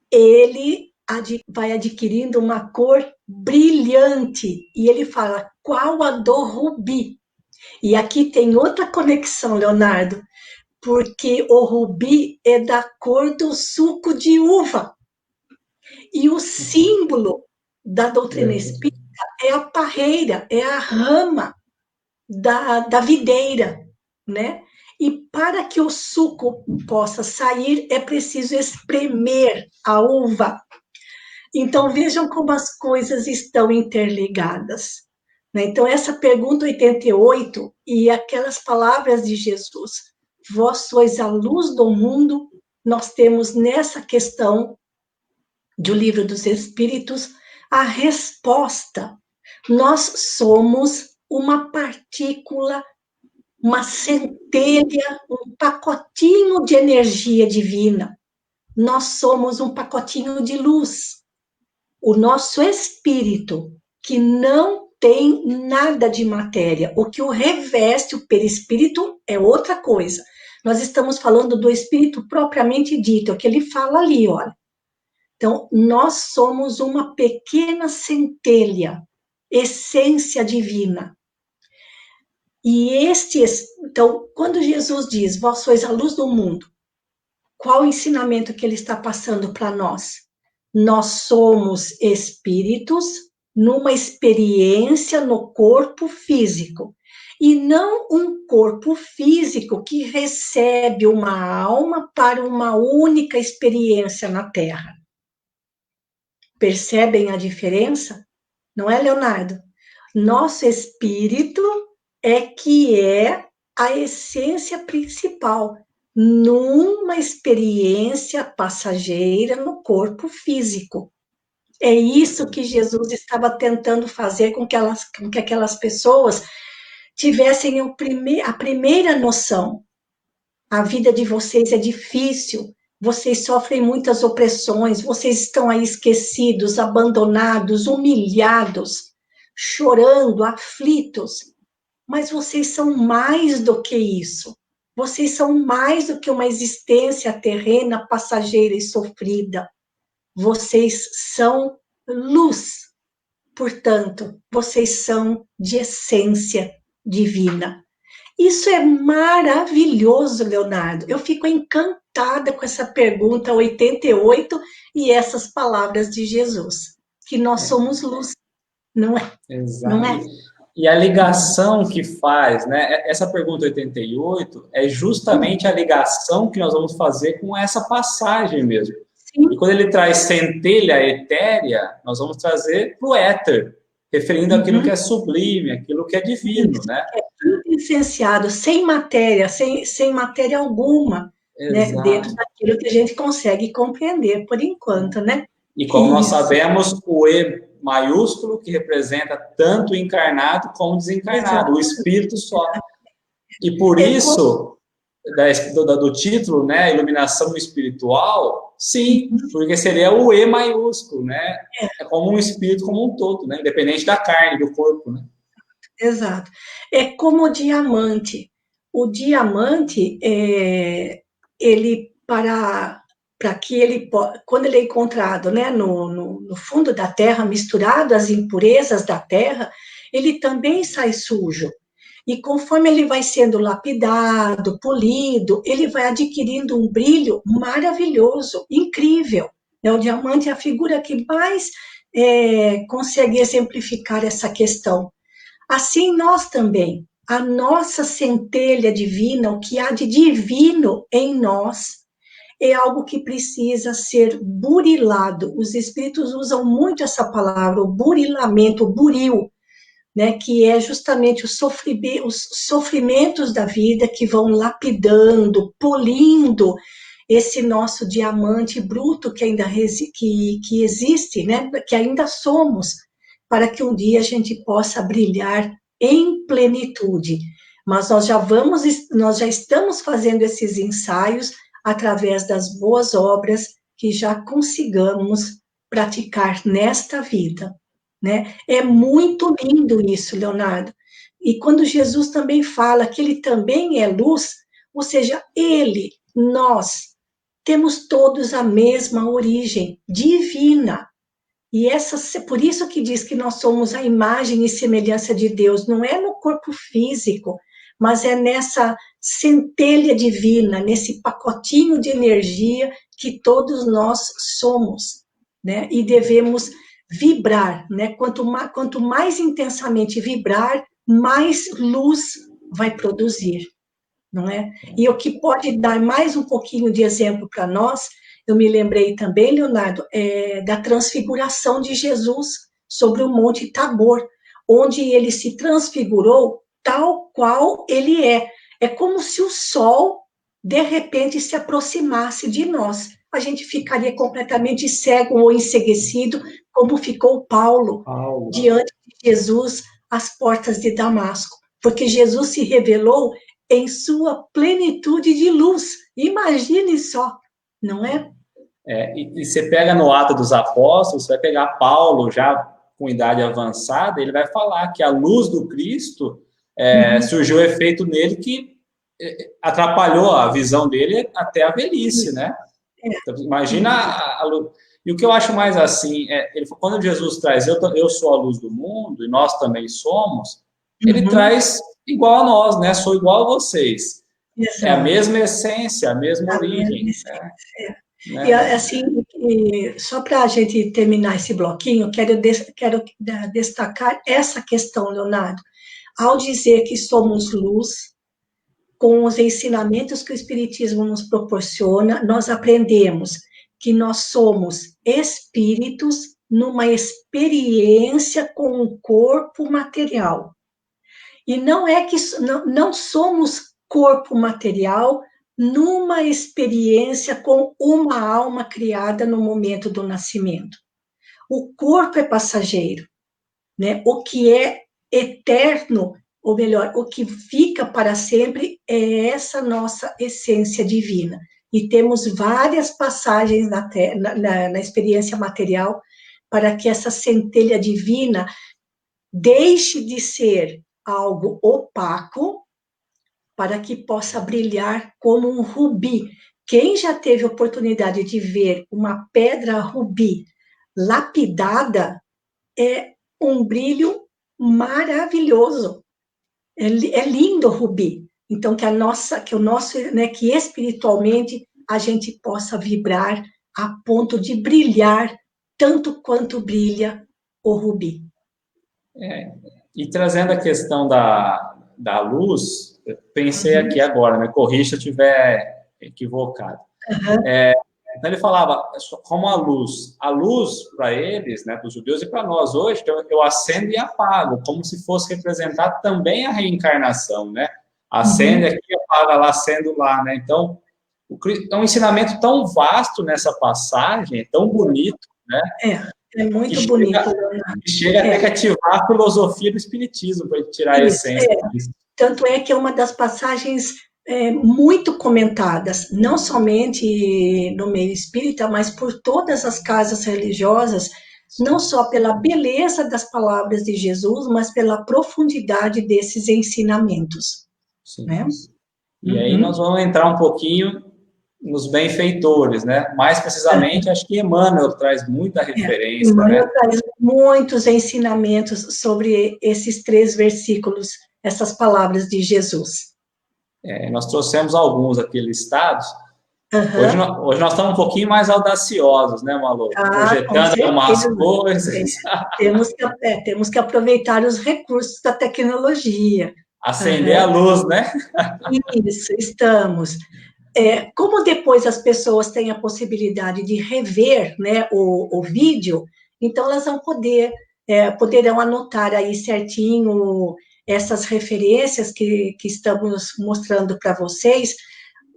ele vai adquirindo uma cor brilhante. E ele fala, qual a do rubi? E aqui tem outra conexão, Leonardo, porque o rubi é da cor do suco de uva. E o símbolo da doutrina espírita é a parreira, é a rama da videira, né? E para que o suco possa sair, é preciso espremer a uva. Então, vejam como as coisas estão interligadas. Né? Então, essa pergunta 88 e aquelas palavras de Jesus, vós sois a luz do mundo, nós temos nessa questão do Livro dos Espíritos a resposta. Nós somos uma partícula, uma centelha, um pacotinho de energia divina. Nós somos um pacotinho de luz. O nosso espírito, que não tem nada de matéria, o que o reveste, o perispírito, é outra coisa. Nós estamos falando do espírito propriamente dito, é o que ele fala ali, olha. Então, nós somos uma pequena centelha, essência divina. E então, quando Jesus diz, vós sois a luz do mundo, qual o ensinamento que ele está passando para nós? Nós somos espíritos numa experiência no corpo físico. E não um corpo físico que recebe uma alma para uma única experiência na Terra. Percebem a diferença? Não é, Leonardo? Nosso espírito é que é a essência principal numa experiência passageira no corpo físico. É isso que Jesus estava tentando fazer com que aquelas pessoas tivessem a primeira noção. A vida de vocês é difícil, vocês sofrem muitas opressões, vocês estão aí esquecidos, abandonados, humilhados, chorando, aflitos. Mas vocês são mais do que isso. Vocês são mais do que uma existência terrena, passageira e sofrida. Vocês são luz. Portanto, vocês são de essência divina. Isso é maravilhoso, Leonardo. Eu fico encantada com essa pergunta 88 e essas palavras de Jesus, que nós somos luz, não é? Exato. Não é? E a ligação que faz, né? Essa pergunta 88 é justamente a ligação que nós vamos fazer com essa passagem mesmo. Sim. E quando ele traz centelha etérea, nós vamos trazer para o éter, referindo aquilo que é sublime, aquilo que é divino, né? É tudo licenciado, sem matéria, sem matéria alguma, né? Dentro daquilo que a gente consegue compreender, por enquanto, né? E como nós sabemos, o E maiúsculo, que representa tanto o encarnado como o desencarnado, o espírito só. E por isso, do título, né, iluminação espiritual, sim, porque seria o E maiúsculo, né? É como um espírito como um todo, né? Independente da carne, do corpo, né? Exato. É como o diamante. O diamante, ele para que ele, quando ele é encontrado, né, no fundo da terra, misturado às impurezas da terra, ele também sai sujo. E conforme ele vai sendo lapidado, polido, ele vai adquirindo um brilho maravilhoso, incrível. O diamante é a figura que mais consegue exemplificar essa questão. Assim nós também, a nossa centelha divina, o que há de divino em nós, é algo que precisa ser burilado. Os espíritos usam muito essa palavra, o burilamento, o buril, né, que é justamente os sofrimentos da vida que vão lapidando, polindo esse nosso diamante bruto que ainda que existe, né, que ainda somos, para que um dia a gente possa brilhar em plenitude. Mas nós já estamos fazendo esses ensaios através das boas obras que já consigamos praticar nesta vida, né? É muito lindo isso, Leonardo. E quando Jesus também fala que ele também é luz, ou seja, ele, nós, temos todos a mesma origem divina. E por isso que diz que nós somos a imagem e semelhança de Deus, não é no corpo físico, mas é nessa centelha divina, nesse pacotinho de energia que todos nós somos, né? E devemos vibrar, né? Quanto mais intensamente vibrar, mais luz vai produzir, não é? E o que pode dar mais um pouquinho de exemplo para nós, eu me lembrei também, Leonardo, da transfiguração de Jesus sobre o Monte Tabor, onde ele se transfigurou tal qual ele é. É como se o sol, de repente, se aproximasse de nós. A gente ficaria completamente cego ou enceguecido, como ficou Paulo diante de Jesus às portas de Damasco. Porque Jesus se revelou em sua plenitude de luz. Imagine só, não é? E você pega no Atos dos Apóstolos, você vai pegar Paulo já com idade avançada, ele vai falar que a luz do Cristo surgiu um efeito nele que atrapalhou a visão dele até a velhice, né? Então, imagina a luz. E o que eu acho mais assim, quando Jesus traz eu sou a luz do mundo, e nós também somos, ele traz igual a nós, né? Sou igual a vocês. Exato. É a mesma essência, a mesma origem. Né? E assim, só para a gente terminar esse bloquinho, quero destacar essa questão, Leonardo. Ao dizer que somos luz, com os ensinamentos que o Espiritismo nos proporciona, nós aprendemos que nós somos espíritos numa experiência com o corpo material. E não é que não somos corpo material numa experiência com uma alma criada no momento do nascimento. O corpo é passageiro, né? O que é eterno, ou melhor, o que fica para sempre é essa nossa essência divina. E temos várias passagens na experiência material para que essa centelha divina deixe de ser algo opaco para que possa brilhar como um rubi. Quem já teve oportunidade de ver uma pedra rubi lapidada, é um brilho maravilhoso. É lindo o rubi. Então, que espiritualmente a gente possa vibrar a ponto de brilhar tanto quanto brilha o rubi. E trazendo a questão da luz, eu pensei aqui agora, me corrija se eu estiver equivocado. Então ele falava como a luz para eles, né, para os judeus e para nós hoje, eu acendo e apago, como se fosse representar também a reencarnação, né? Acende aqui, apaga lá, acendo lá, né? Então, é um ensinamento tão vasto nessa passagem, tão bonito, né? É muito bonito. Chega até que ativar a filosofia do espiritismo para tirar a essência disso. Tanto é que é uma das passagens muito comentadas, não somente no meio espírita, mas por todas as casas religiosas, não só pela beleza das palavras de Jesus, mas pela profundidade desses ensinamentos. Sim. Né? E aí nós vamos entrar um pouquinho nos benfeitores, né? Mais precisamente, acho que Emmanuel traz muita referência. Emmanuel, né? traz muitos ensinamentos sobre esses 3 versículos, essas palavras de Jesus. Nós trouxemos alguns aqui listados. Hoje nós estamos um pouquinho mais audaciosos, né, Malu? Projetando algumas coisas. Temos que aproveitar os recursos da tecnologia. Acender a luz, né? Isso, estamos. Como depois as pessoas têm a possibilidade de rever, né, o vídeo, então elas vão poderão anotar aí certinho essas referências que estamos mostrando para vocês,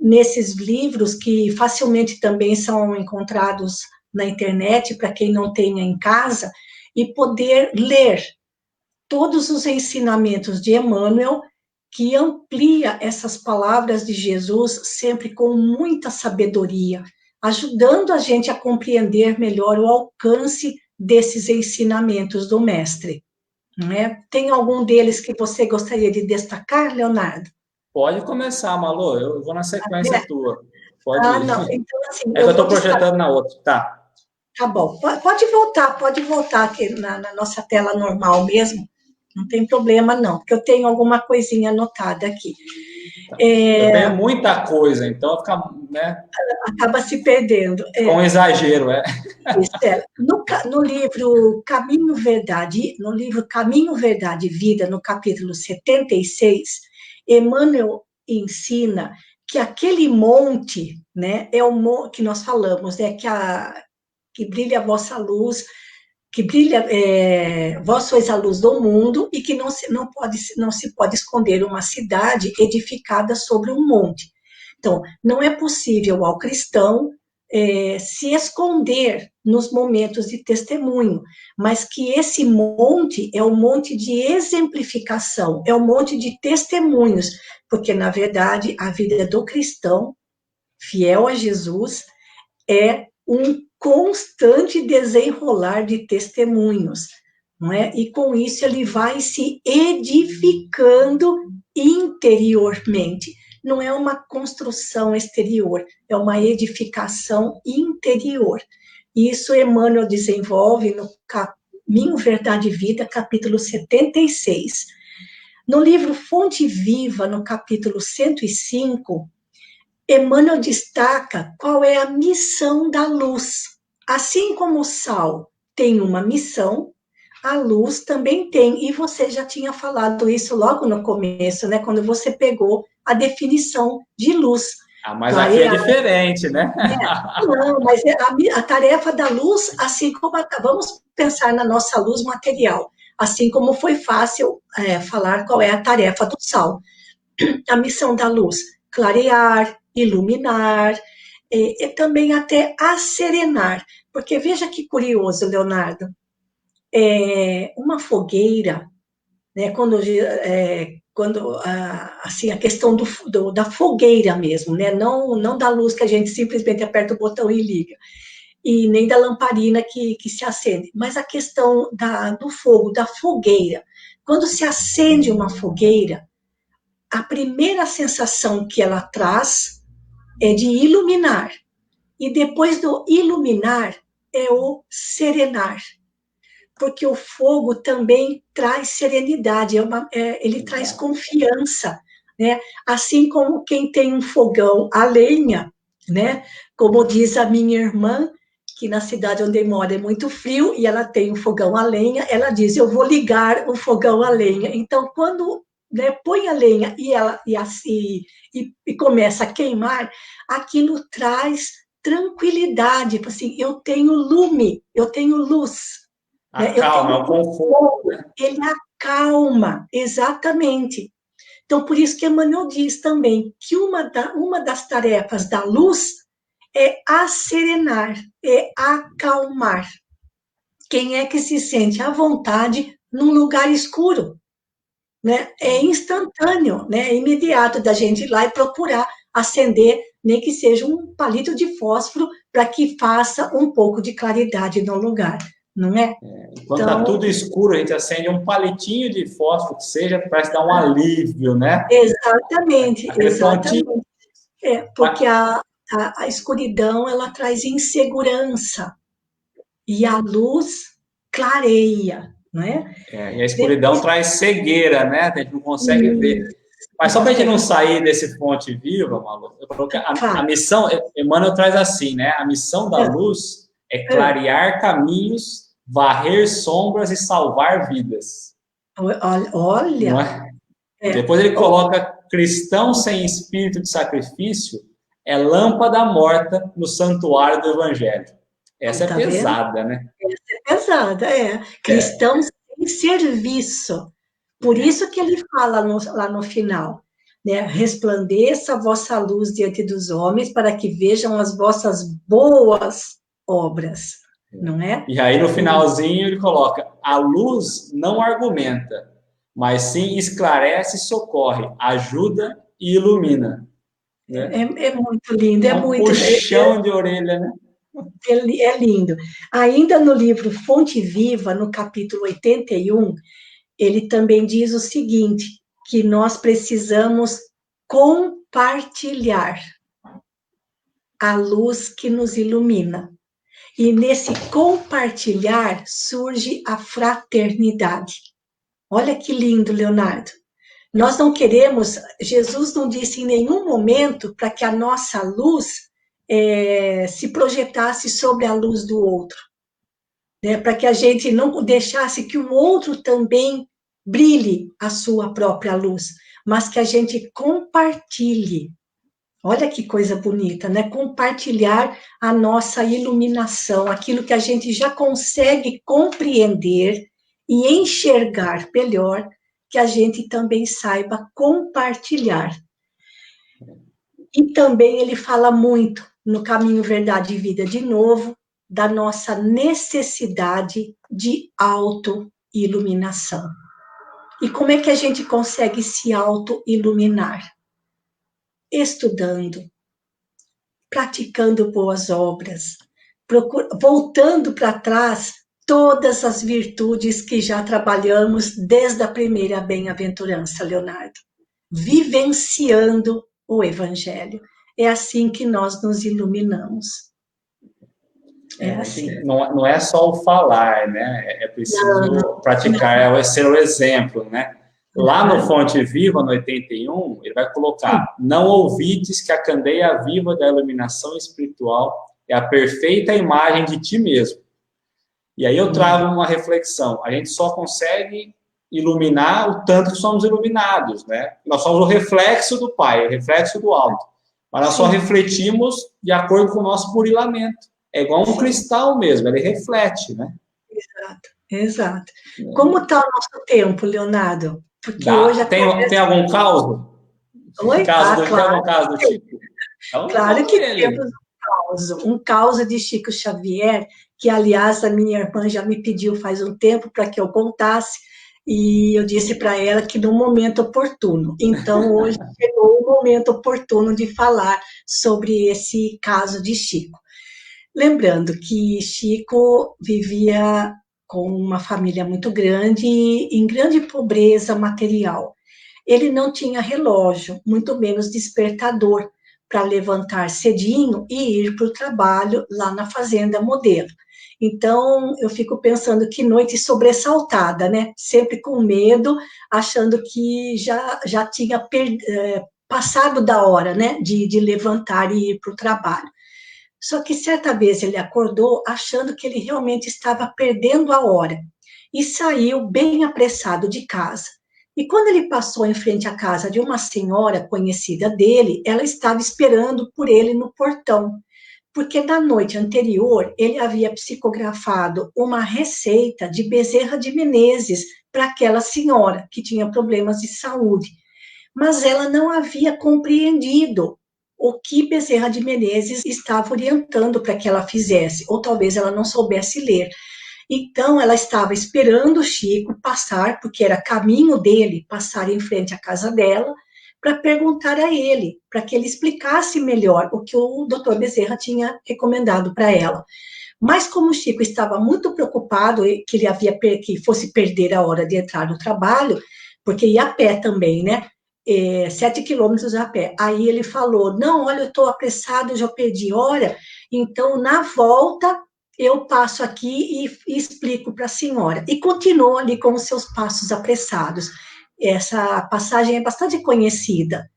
nesses livros que facilmente também são encontrados na internet, para quem não tenha em casa, e poder ler todos os ensinamentos de Emmanuel, que amplia essas palavras de Jesus sempre com muita sabedoria, ajudando a gente a compreender melhor o alcance desses ensinamentos do mestre. Né? Tem algum deles que você gostaria de destacar, Leonardo? Pode começar, Malu, eu vou na sequência tua. Pode ir. Não, então assim... É que eu estou projetando na outra, tá. Tá bom, pode voltar aqui na nossa tela normal mesmo, não tem problema não, porque eu tenho alguma coisinha anotada aqui. Eu tenho muita coisa, então fica, né? Acaba se perdendo. Com exagero, No livro Caminho, Verdade e Vida, no capítulo 76, Emmanuel ensina que aquele monte, né, é o monte que nós falamos, que brilha a vossa luz, que brilha, vós sois a luz do mundo, e que não se pode esconder uma cidade edificada sobre um monte. Então, não é possível ao cristão se esconder nos momentos de testemunho, mas que esse monte é um monte de exemplificação, é um monte de testemunhos, porque, na verdade, a vida do cristão, fiel a Jesus, é um constante desenrolar de testemunhos, não é? E com isso ele vai se edificando interiormente. Não é uma construção exterior, é uma edificação interior. Isso Emmanuel desenvolve no Caminho, Verdade e Vida, capítulo 76. No livro Fonte Viva, no capítulo 105, Emmanuel destaca qual é a missão da luz. Assim como o sal tem uma missão, a luz também tem. E você já tinha falado isso logo no começo, né? Quando você pegou a definição de luz. Mas aqui é diferente, né? Não, mas a tarefa da luz, assim como vamos pensar na nossa luz material. Assim como foi fácil falar qual é a tarefa do sal. A missão da luz: clarear, iluminar, e também até asserenar. Porque veja que curioso, Leonardo, uma fogueira, né, quando assim, a questão da fogueira mesmo, né, não da luz que a gente simplesmente aperta o botão e liga, e nem da lamparina que se acende, mas a questão do fogo, da fogueira. Quando se acende uma fogueira, a primeira sensação que ela traz é de iluminar, e depois do iluminar é o serenar, porque o fogo também traz serenidade, ele traz confiança, né? Assim como quem tem um fogão a lenha, né? Como diz a minha irmã, que na cidade onde mora é muito frio, e ela tem um fogão a lenha, ela diz, eu vou ligar o fogão a lenha. Então, quando, né, põe a lenha e começa a queimar, aquilo traz tranquilidade, assim, eu tenho lume, eu tenho luz, né? Acalma, é o conforto, né? Ele acalma, exatamente. Então, por isso que Emmanuel diz também que uma das tarefas da luz é asserenar, é acalmar. Quem é que se sente à vontade num lugar escuro? Né? É instantâneo, né? É imediato da gente ir lá e procurar acender, nem que seja um palito de fósforo, para que faça um pouco de claridade no lugar, não é? Quando está Então, tudo escuro, a gente acende um palitinho de fósforo, que seja, parece dar um alívio, né? exatamente, Aquele pontinho. exatamente. Porque a escuridão, ela traz insegurança, e a luz clareia, não é? E a escuridão traz cegueira, né? A gente não consegue ver. Mas só para a gente não sair desse fonte viva, Malu, eu coloquei a missão, Emmanuel traz assim, né? A missão da luz é clarear caminhos, varrer sombras e salvar vidas. Olha. Não é? Depois ele coloca cristão sem espírito de sacrifício é lâmpada morta no santuário do Evangelho. Essa é pesada, né? Essa é pesada, Cristão sem serviço. Por isso que ele fala lá no final, né? Resplandeça a vossa luz diante dos homens para que vejam as vossas boas obras, não é? E aí no finalzinho ele coloca, a luz não argumenta, mas sim esclarece e socorre, ajuda e ilumina. Né? É muito lindo, é muito... puxão de orelha, né? É lindo. Ainda no livro Fonte Viva, no capítulo 81, ele também diz o seguinte, que nós precisamos compartilhar a luz que nos ilumina. E nesse compartilhar surge a fraternidade. Olha que lindo, Leonardo. Nós não queremos, Jesus não disse em nenhum momento para que a nossa luz se projetasse sobre a luz do outro, né? Para que a gente não deixasse que o outro também brilhe a sua própria luz, mas que a gente compartilhe. Olha que coisa bonita, né? Compartilhar a nossa iluminação, aquilo que a gente já consegue compreender e enxergar melhor, que a gente também saiba compartilhar. E também ele fala muito no Caminho, Verdade e Vida, de novo, da nossa necessidade de auto-iluminação. E como é que a gente consegue se auto-iluminar? Estudando, praticando boas obras, voltando para trás todas as virtudes que já trabalhamos desde a primeira bem-aventurança, Leonardo. Vivenciando o Evangelho. É assim que nós nos iluminamos. Assim. Não é só o falar, né? É preciso praticar, é ser o exemplo, né? Lá no Fonte Viva, no 81, ele vai colocar, não ouvides que a candeia viva da iluminação espiritual é a perfeita imagem de ti mesmo. E aí eu trago uma reflexão, a gente só consegue iluminar o tanto que somos iluminados, né? Nós somos o reflexo do Pai, o reflexo do alto, mas nós só refletimos de acordo com o nosso burilamento. É igual um cristal mesmo, ele reflete, né? exato. Como está o nosso tempo, Leonardo? Porque hoje a Tem algum caos? Oi? Tem algum caso do Chico? Então, Claro vamos que temos nele. um caos de Chico Xavier, que, aliás, a minha irmã já me pediu faz um tempo para que eu contasse, e eu disse para ela que no momento oportuno. Então, hoje chegou o momento oportuno de falar sobre esse caso de Chico. Lembrando que Chico vivia com uma família muito grande, em grande pobreza material. Ele não tinha relógio, muito menos despertador, para levantar cedinho e ir para o trabalho lá na Fazenda Modelo. Então, eu fico pensando que noite sobressaltada, né? Sempre com medo, achando que já tinha passado da hora, né? De levantar e ir para o trabalho. Só que certa vez ele acordou achando que ele realmente estava perdendo a hora e saiu bem apressado de casa. E quando ele passou em frente à casa de uma senhora conhecida dele, ela estava esperando por ele no portão, porque na noite anterior ele havia psicografado uma receita de Bezerra de Menezes para aquela senhora que tinha problemas de saúde, mas ela não havia compreendido o que Bezerra de Menezes estava orientando para que ela fizesse, ou talvez ela não soubesse ler. Então, ela estava esperando o Chico passar, porque era caminho dele passar em frente à casa dela, para perguntar a ele, para que ele explicasse melhor o que o doutor Bezerra tinha recomendado para ela. Mas como o Chico estava muito preocupado que ele que fosse perder a hora de entrar no trabalho, porque ia a pé também, né? 7 quilômetros a pé. Aí ele falou, não, olha, eu estou apressado, já perdi hora, então na volta eu passo aqui e explico para a senhora. E continuou ali com os seus passos apressados. Essa passagem é bastante conhecida.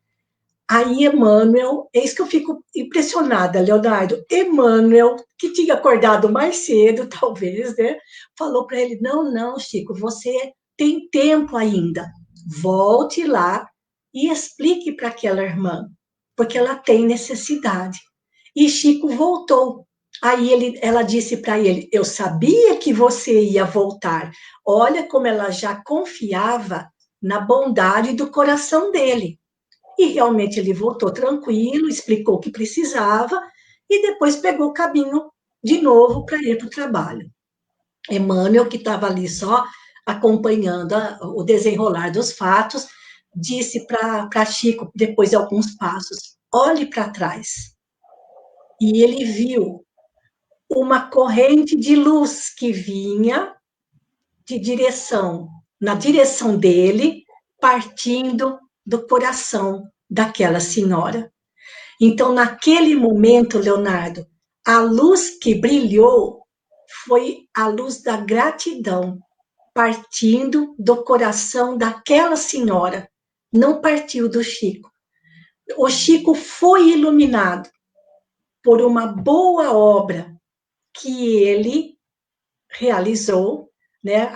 Aí Emmanuel, é isso que eu fico impressionada, Leonardo. Emmanuel, que tinha acordado mais cedo, talvez, né? Falou para ele: não, não, Chico, você tem tempo ainda. Volte lá e explique para aquela irmã, porque ela tem necessidade. E Chico voltou. Aí ela disse para ele: eu sabia que você ia voltar. Olha como ela já confiava na bondade do coração dele. E realmente ele voltou tranquilo, explicou o que precisava e depois pegou o caminho de novo para ir para o trabalho. Emmanuel, que estava ali só acompanhando o desenrolar dos fatos, disse para Chico, depois de alguns passos, olhe para trás. E ele viu uma corrente de luz que vinha na direção dele, partindo do coração daquela senhora. Então, naquele momento, Leonardo, a luz que brilhou foi a luz da gratidão, partindo do coração daquela senhora, não partiu do Chico. O Chico foi iluminado por uma boa obra que ele realizou, né,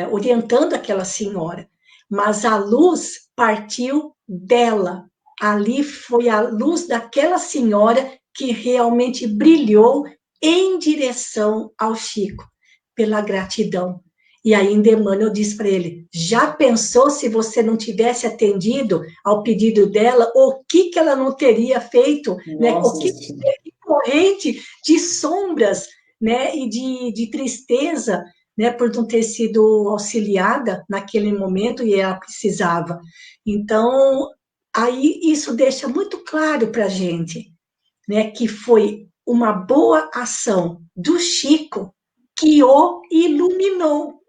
orientando aquela senhora, mas a luz partiu dela. Ali foi a luz daquela senhora que realmente brilhou em direção ao Chico, pela gratidão. E ainda Emmanuel diz para ele, já pensou se você não tivesse atendido ao pedido dela, o que ela não teria feito, né? O que corrente de sombras, né, e de tristeza, né, por não ter sido auxiliada naquele momento e ela precisava. Então, aí isso deixa muito claro para a gente, né, que foi uma boa ação do Chico que o iluminou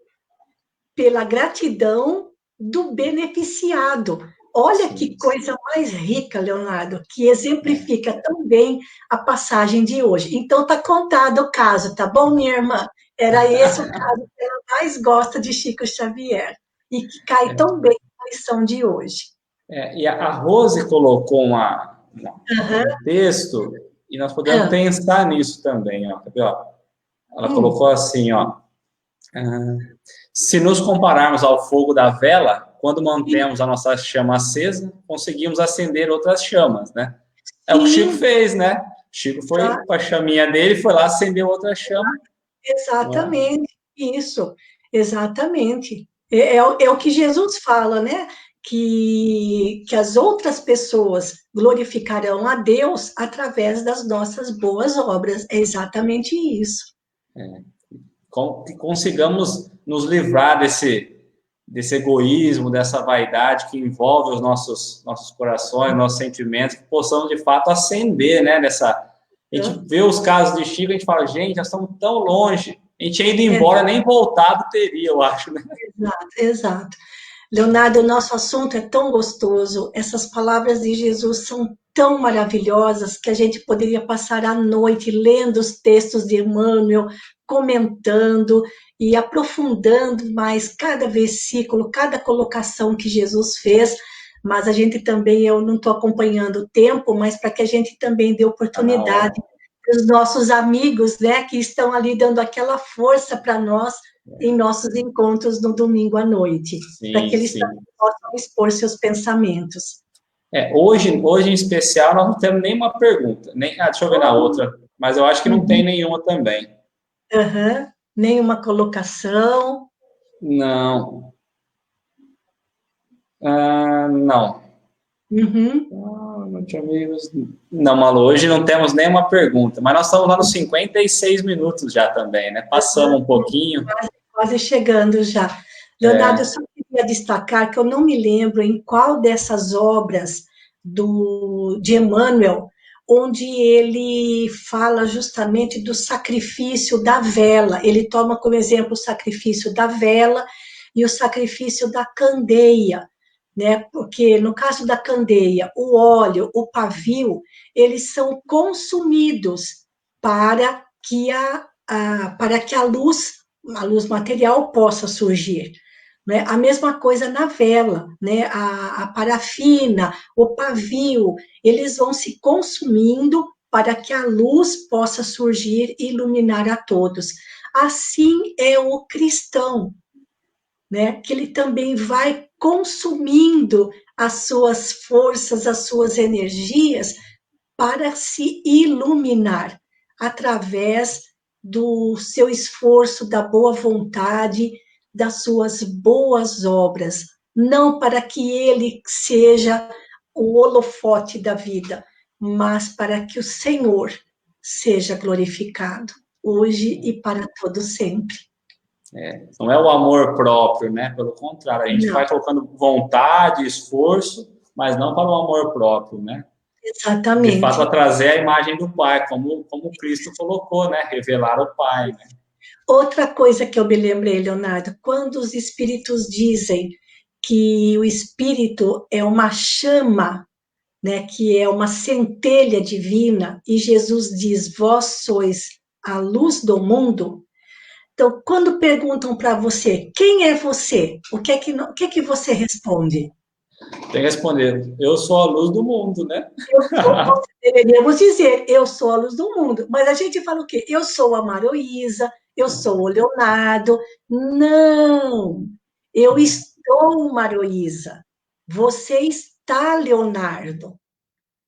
pela gratidão do beneficiado. Olha que coisa mais rica, Leonardo, que exemplifica tão bem a passagem de hoje. Então, está contado o caso, tá bom, minha irmã? Era esse o caso que ela mais gosta de Chico Xavier e que cai tão bem na lição de hoje. E a Rose colocou um texto e nós podemos pensar nisso também. Ó, ela colocou assim, ó, se nos compararmos ao fogo da vela, quando mantemos a nossa chama acesa, conseguimos acender outras chamas, né? É o que o Chico fez, né? O Chico foi com a chaminha dele, foi lá acender outra chama. Exatamente, isso. Exatamente. É o que Jesus fala, né? Que as outras pessoas glorificarão a Deus através das nossas boas obras. É exatamente isso. Que consigamos nos livrar desse egoísmo, dessa vaidade que envolve os nossos corações, nossos sentimentos, que possamos, de fato, ascender, né, A gente vê os casos de Chico, a gente fala, gente, nós estamos tão longe, a gente ia ido embora, nem voltado teria, eu acho, né? Exato, exato. Leonardo, o nosso assunto é tão gostoso, essas palavras de Jesus são tão maravilhosas que a gente poderia passar a noite lendo os textos de Emmanuel, comentando e aprofundando mais cada versículo, cada colocação que Jesus fez, mas a gente também, eu não estou acompanhando o tempo, mas para que a gente também dê oportunidade para os nossos amigos, né, que estão ali dando aquela força para nós, em nossos encontros no domingo à noite, para que eles também possam expor seus pensamentos. Hoje em especial, nós não temos nenhuma pergunta. Deixa eu ver na outra, mas eu acho que não tem nenhuma também. Nenhuma colocação? Não. Não. Não, Malu, hoje não temos nenhuma pergunta, mas nós estamos lá nos 56 minutos já também, né? Passamos um pouquinho. Quase chegando já. Leonardo, eu só queria destacar que eu não me lembro em qual dessas obras de Emmanuel, onde ele fala justamente do sacrifício da vela. Ele toma como exemplo o sacrifício da vela e o sacrifício da candeia, né? Porque no caso da candeia, o óleo, o pavio, eles são consumidos para que a luz material possa surgir. Né? A mesma coisa na vela, né? A parafina, o pavio, eles vão se consumindo para que a luz possa surgir e iluminar a todos. Assim é o cristão, né? Que ele também vai consumindo as suas forças, as suas energias para se iluminar através do seu esforço, da boa vontade, das suas boas obras, não para que ele seja o holofote da vida, mas para que o Senhor seja glorificado, hoje e para todo sempre. Não é o amor próprio, né? Pelo contrário, a gente vai colocando vontade, esforço, mas não para o amor próprio, né? Exatamente. De fato, a trazer a imagem do Pai, como Cristo colocou, né? Revelar o Pai, né? Outra coisa que eu me lembrei, Leonardo, quando os espíritos dizem que o espírito é uma chama, né, que é uma centelha divina, e Jesus diz, vós sois a luz do mundo. Então, quando perguntam para você, quem é você? O que é que você responde? Tem que responder, eu sou a luz do mundo, né? Deveríamos dizer, eu sou a luz do mundo. Mas a gente fala o quê? Eu sou a Maroísa, eu sou o Leonardo. Não, eu estou Maroísa. Você está Leonardo.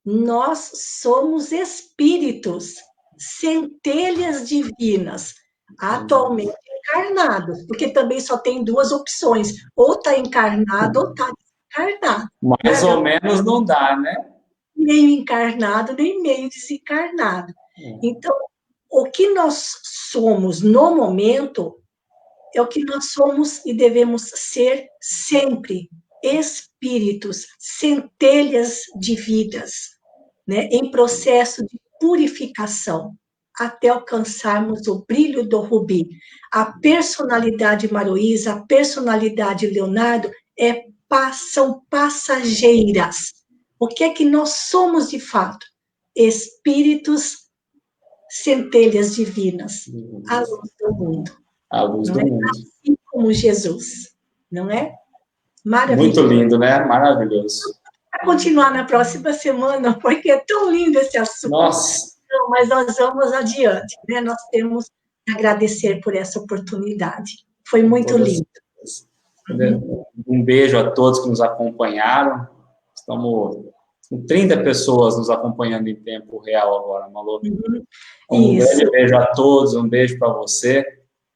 Nós somos espíritos, centelhas divinas, atualmente encarnados, porque também só tem duas opções, ou está encarnado ou está desencarnado. Mais ou menos não dá, né? Meio encarnado, nem meio desencarnado. Então, o que nós somos no momento é o que nós somos e devemos ser sempre, espíritos, centelhas de vidas, né, em processo de purificação, até alcançarmos o brilho do rubi. A personalidade Maroísa, a personalidade Leonardo são passageiras. O que é que nós somos de fato? Espíritos, centelhas divinas, a luz do mundo. A luz do mundo. Assim como Jesus, não é? Muito Maravilhoso. lindo, né? Maravilhoso. Vai continuar na próxima semana, porque é tão lindo esse assunto. Nossa. Não, mas nós vamos adiante, né? Nós temos que agradecer por essa oportunidade. Foi muito lindo. Um beijo a todos que nos acompanharam. Estamos com 30 pessoas nos acompanhando em tempo real agora, Malu. Um grande beijo a todos, um beijo para você.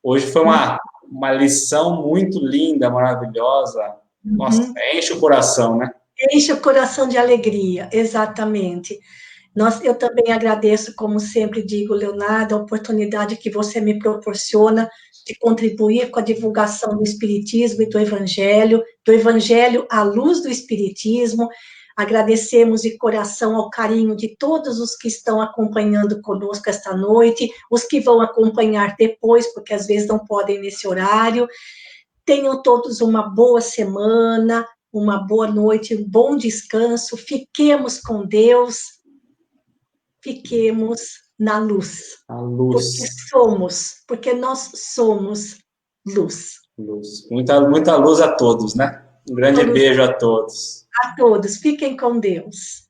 Hoje foi uma uma lição muito linda, maravilhosa. Nossa, enche o coração, né? Enche o coração de alegria, exatamente. Eu também agradeço, como sempre digo, Leonardo, a oportunidade que você me proporciona de contribuir com a divulgação do Espiritismo e do Evangelho à luz do Espiritismo. Agradecemos de coração ao carinho de todos os que estão acompanhando conosco esta noite, os que vão acompanhar depois, porque às vezes não podem nesse horário. Tenham todos uma boa semana, uma boa noite, um bom descanso. Fiquemos com Deus, fiquemos na luz. A luz. Porque nós somos luz. Luz. Muita luz a todos, né? Um grande beijo a todos. A todos. Fiquem com Deus.